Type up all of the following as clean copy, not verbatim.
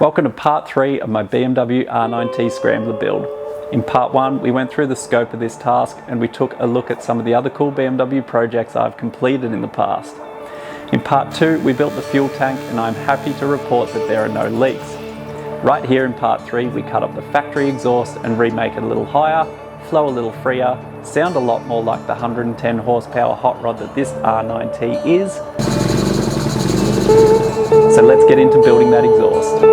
Welcome to part 3 of my BMW R9T Scrambler build. In part 1 we went through the scope of this task and we took a look at some of the other cool BMW projects I've completed in the past. In part 2 we built the fuel tank and I'm happy to report that there are no leaks. Right here in part 3 we cut up the factory exhaust and remake it a little higher, flow a little freer, sound a lot more like the 110 horsepower hot rod that this R9T is. So let's get into building that exhaust.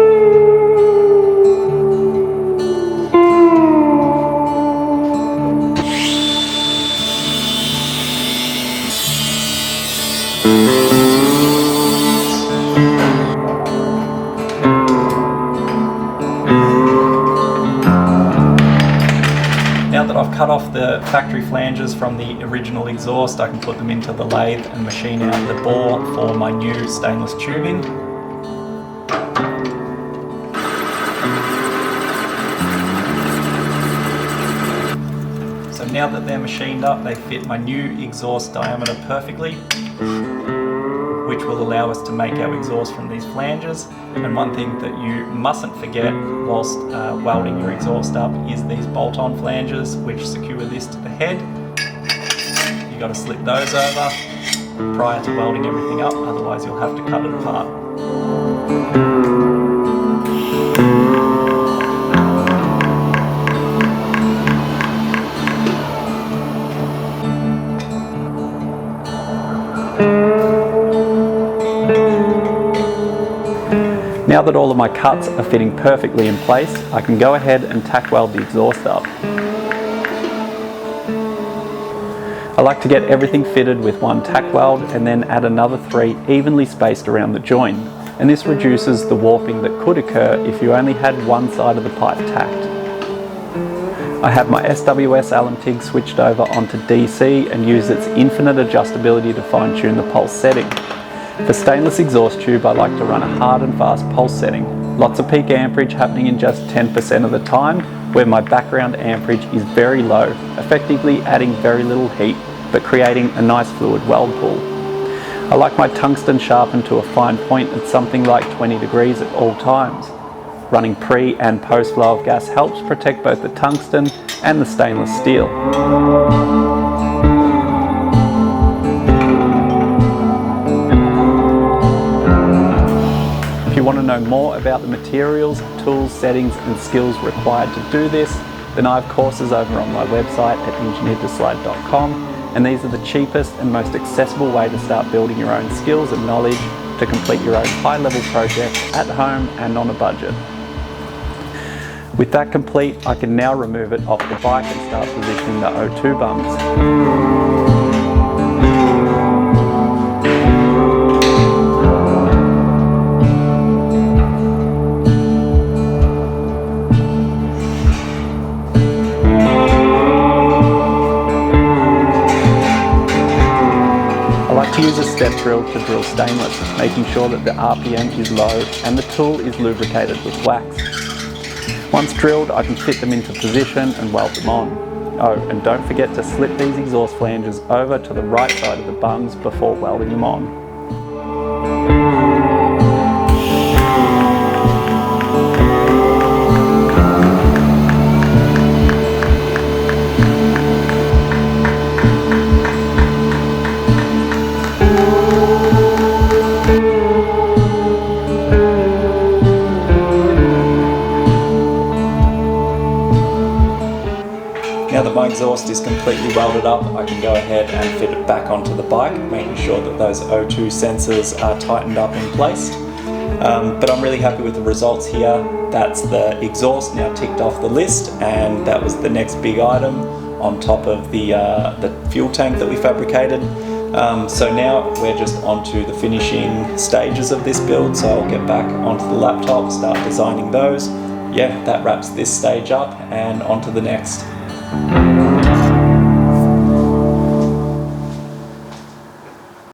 Now that I've cut off the factory flanges from the original exhaust, I can put them into the lathe and machine out the bore for my new stainless tubing. So now that they're machined up, they fit my new exhaust diameter perfectly, which will allow us to make our exhaust from these flanges. And one thing that you mustn't forget whilst welding your exhaust up is these bolt-on flanges which secure this to the head. You've got to slip those over prior to welding everything up, otherwise you'll have to cut it apart. Now that all of my cuts are fitting perfectly in place, I can go ahead and tack weld the exhaust up. I like to get everything fitted with one tack weld and then add another 3 evenly spaced around the joint, and this reduces the warping that could occur if you only had one side of the pipe tacked. I have my SWS Allen TIG switched over onto DC and use its infinite adjustability to fine tune the pulse setting. For stainless exhaust tube, I like to run a hard and fast pulse setting. Lots of peak amperage happening in just 10% of the time, where my background amperage is very low, effectively adding very little heat, but creating a nice fluid weld pool. I like my tungsten sharpened to a fine point at something like 20 degrees at all times. Running pre and post flow of gas helps protect both the tungsten and the stainless steel. If you want to know more about the materials, tools, settings and skills required to do this, then I have courses over on my website at engineeredtoslide.com, and these are the cheapest and most accessible way to start building your own skills and knowledge to complete your own high-level projects at home and on a budget. With that complete, I can now remove it off the bike and start positioning the O2 bumps. I use a step drill to drill stainless, making sure that the RPM is low and the tool is lubricated with wax. Once drilled, I can fit them into position and weld them on. Oh, and don't forget to slip these exhaust flanges over to the right side of the bungs before welding them on. Now that my exhaust is completely welded up, I can go ahead and fit it back onto the bike, making sure that those O2 sensors are tightened up in place. But I'm really happy with the results here. That's the exhaust now ticked off the list, and that was the next big item on top of the fuel tank that we fabricated. So now we're just onto the finishing stages of this build, so I'll get back onto the laptop, start designing those. Yeah, that wraps this stage up and onto the next.